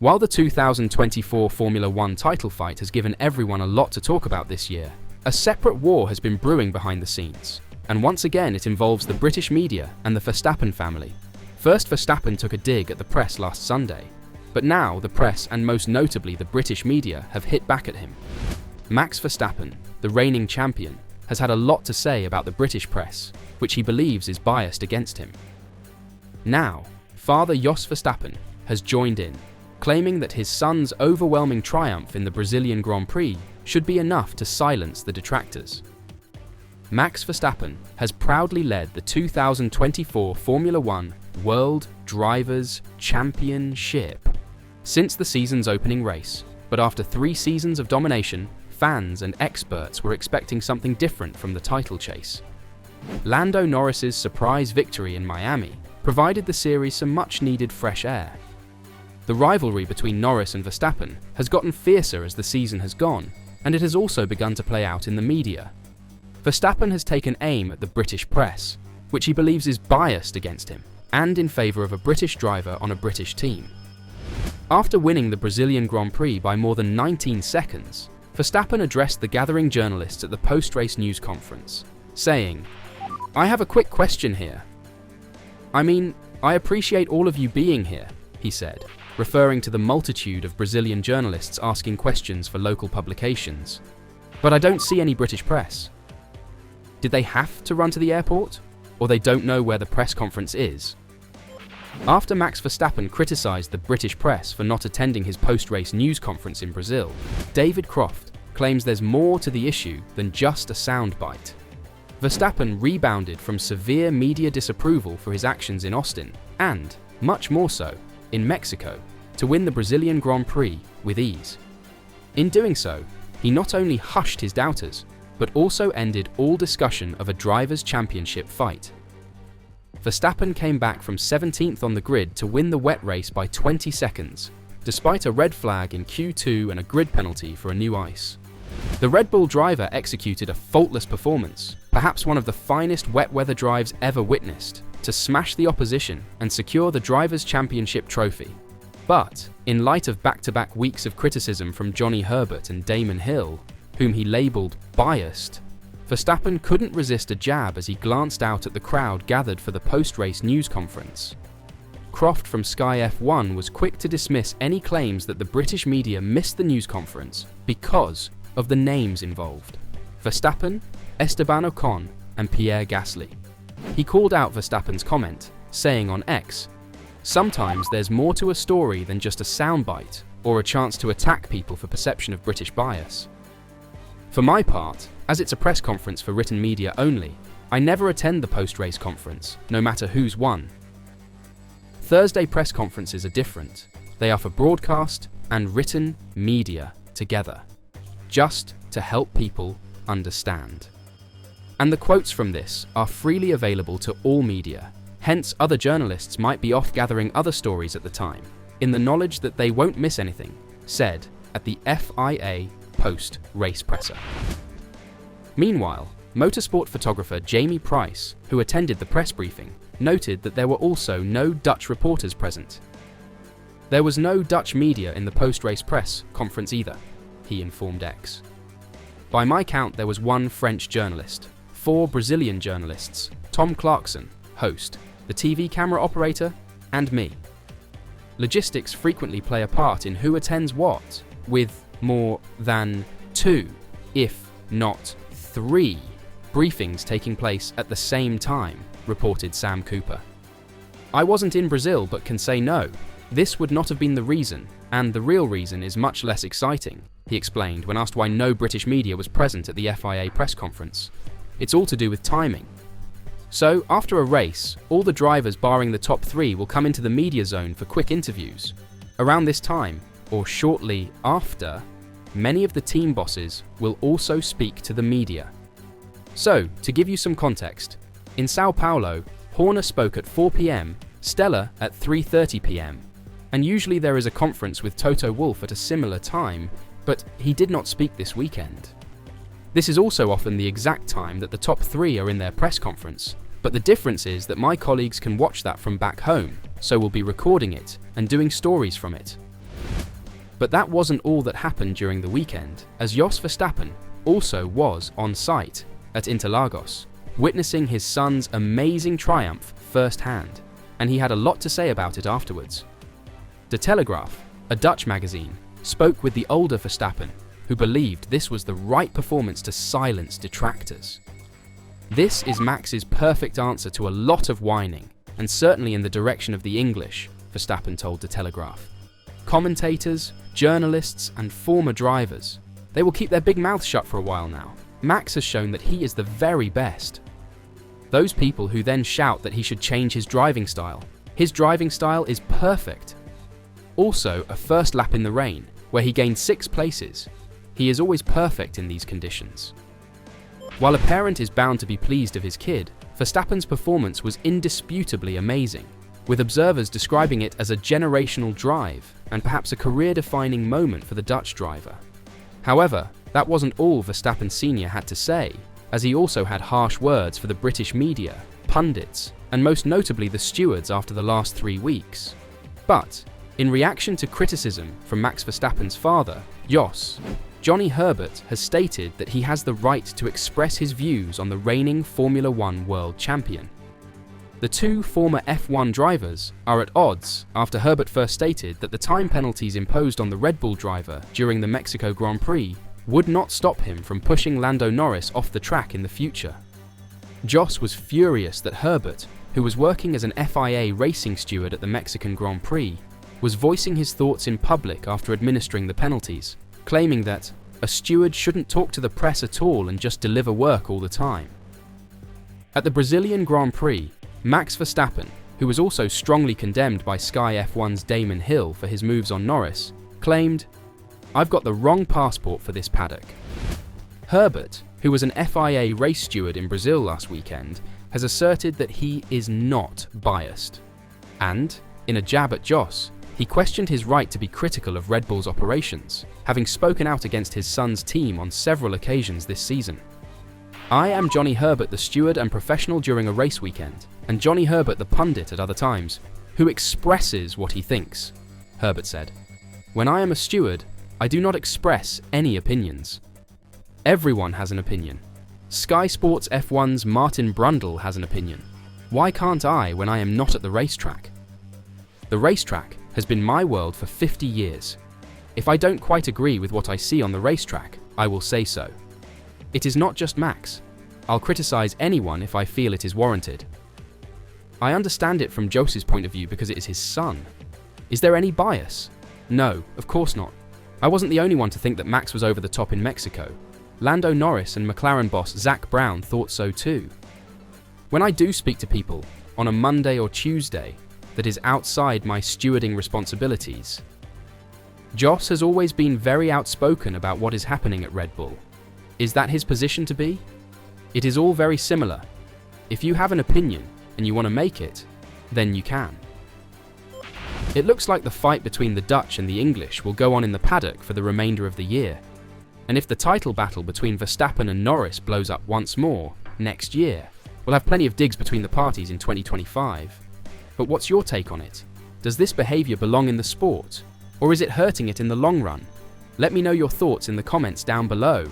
While the 2024 Formula One title fight has given everyone a lot to talk about this year, a separate war has been brewing behind the scenes, and once again it involves the British media and the Verstappen family. First, Verstappen took a dig at the press last Sunday, but now the press and most notably the British media have hit back at him. Max Verstappen, the reigning champion, has had a lot to say about the British press, which he believes is biased against him. Now, father Jos Verstappen has joined in, claiming that his son's overwhelming triumph in the Brazilian Grand Prix should be enough to silence the detractors. Max Verstappen has proudly led the 2024 Formula One World Drivers' Championship since the season's opening race, but after 3 seasons of domination, fans and experts were expecting something different from the title chase. Lando Norris's surprise victory in Miami provided the series some much-needed fresh air. The rivalry between Norris and Verstappen has gotten fiercer as the season has gone, and it has also begun to play out in the media. Verstappen has taken aim at the British press, which he believes is biased against him, and in favour of a British driver on a British team. After winning the Brazilian Grand Prix by more than 19 seconds, Verstappen addressed the gathering journalists at the post-race news conference, saying, "I have a quick question here. I appreciate all of you being here," he said, referring to the multitude of Brazilian journalists asking questions for local publications. "But I don't see any British press. Did they have to run to the airport? Or they don't know where the press conference is?" After Max Verstappen criticised the British press for not attending his post-race news conference in Brazil, David Croft claims there's more to the issue than just a soundbite. Verstappen rebounded from severe media disapproval for his actions in Austin, and, much more so, in Mexico, to win the Brazilian Grand Prix with ease. In doing so, he not only hushed his doubters, but also ended all discussion of a drivers' championship fight. Verstappen came back from 17th on the grid to win the wet race by 20 seconds, despite a red flag in Q2 and a grid penalty for a new ice. The Red Bull driver executed a faultless performance, perhaps one of the finest wet weather drives ever witnessed, to smash the opposition and secure the Drivers' Championship trophy. But, in light of back-to-back weeks of criticism from Johnny Herbert and Damon Hill, whom he labelled biased, Verstappen couldn't resist a jab as he glanced out at the crowd gathered for the post-race news conference. Croft from Sky F1 was quick to dismiss any claims that the British media missed the news conference because of the names involved: Verstappen, Esteban Ocon, and Pierre Gasly. He called out Verstappen's comment, saying on X, "Sometimes there's more to a story than just a soundbite or a chance to attack people for perception of British bias. For my part, as it's a press conference for written media only, I never attend the post-race conference, no matter who's won. Thursday press conferences are different. They are for broadcast and written media together, just to help people understand." And the quotes from this are freely available to all media, hence other journalists might be off gathering other stories at the time, in the knowledge that they won't miss anything said at the FIA post-race presser. Meanwhile, motorsport photographer Jamie Price, who attended the press briefing, noted that there were also no Dutch reporters present. "There was no Dutch media in the post-race press conference either," he informed X. "By my count, there was 1 French journalist, 4 Brazilian journalists, Tom Clarkson, host, the TV camera operator, and me. Logistics frequently play a part in who attends what, with more than 2, if not 3, briefings taking place at the same time," reported Sam Cooper. "I wasn't in Brazil but can say no. This would not have been the reason, and the real reason is much less exciting," he explained when asked why no British media was present at the FIA press conference. "It's all to do with timing. So, after a race, all the drivers barring the top 3 will come into the media zone for quick interviews. Around this time, or shortly after, many of the team bosses will also speak to the media. So, to give you some context, in Sao Paulo, Horner spoke at 4 p.m, Stella at 3:30 p.m, and usually there is a conference with Toto Wolff at a similar time, but he did not speak this weekend. This is also often the exact time that the top 3 are in their press conference, but the difference is that my colleagues can watch that from back home, so we'll be recording it and doing stories from it." But that wasn't all that happened during the weekend, as Jos Verstappen also was on site at Interlagos, witnessing his son's amazing triumph firsthand, and he had a lot to say about it afterwards. De Telegraaf, a Dutch magazine, spoke with the older Verstappen, who believed this was the right performance to silence detractors. This is Max's perfect answer to a lot of whining, and certainly in the direction of the English, Verstappen told De Telegraaf. Commentators, journalists, and former drivers, they will keep their big mouths shut for a while now. Max has shown that he is the very best. Those people who then shout that he should change his driving style. His driving style is perfect. Also, a first lap in the rain, where he gained 6 places. He is always perfect in these conditions. While a parent is bound to be pleased of his kid, Verstappen's performance was indisputably amazing, with observers describing it as a generational drive and perhaps a career-defining moment for the Dutch driver. However, that wasn't all Verstappen Sr. had to say, as he also had harsh words for the British media, pundits, and most notably the stewards after the last 3 weeks. But, in reaction to criticism from Max Verstappen's father, Jos, Johnny Herbert has stated that he has the right to express his views on the reigning Formula One world champion. The two former F1 drivers are at odds after Herbert first stated that the time penalties imposed on the Red Bull driver during the Mexico Grand Prix would not stop him from pushing Lando Norris off the track in the future. Jos was furious that Herbert, who was working as an FIA racing steward at the Mexican Grand Prix, was voicing his thoughts in public after administering the penalties, claiming that a steward shouldn't talk to the press at all and just deliver work all the time. At the Brazilian Grand Prix, Max Verstappen, who was also strongly condemned by Sky F1's Damon Hill for his moves on Norris, claimed, "I've got the wrong passport for this paddock." Herbert, who was an FIA race steward in Brazil last weekend, has asserted that he is not biased. And, in a jab at Jos, he questioned his right to be critical of Red Bull's operations, having spoken out against his son's team on several occasions this season. "I am Johnny Herbert, the steward and professional during a race weekend, and Johnny Herbert, the pundit at other times, who expresses what he thinks," Herbert said. "When I am a steward, I do not express any opinions. Everyone has an opinion. Sky Sports F1's Martin Brundle has an opinion. Why can't I when I am not at the racetrack? The racetrack has been my world for 50 years. If I don't quite agree with what I see on the racetrack, I will say so. It is not just Max. I'll criticize anyone if I feel it is warranted. I understand it from Jos's point of view because it is his son. Is there any bias? No, of course not. I wasn't the only one to think that Max was over the top in Mexico. Lando Norris and McLaren boss Zak Brown thought so too. When I do speak to people on a Monday or Tuesday that is outside my stewarding responsibilities, Jos has always been very outspoken about what is happening at Red Bull. Is that his position to be? It is all very similar. If you have an opinion and you want to make it, then you can. It looks like the fight between the Dutch and the English will go on in the paddock for the remainder of the year. And if the title battle between Verstappen and Norris blows up once more next year, we'll have plenty of digs between the parties in 2025. But what's your take on it? Does this behaviour belong in the sport? Or is it hurting it in the long run? Let me know your thoughts in the comments down below.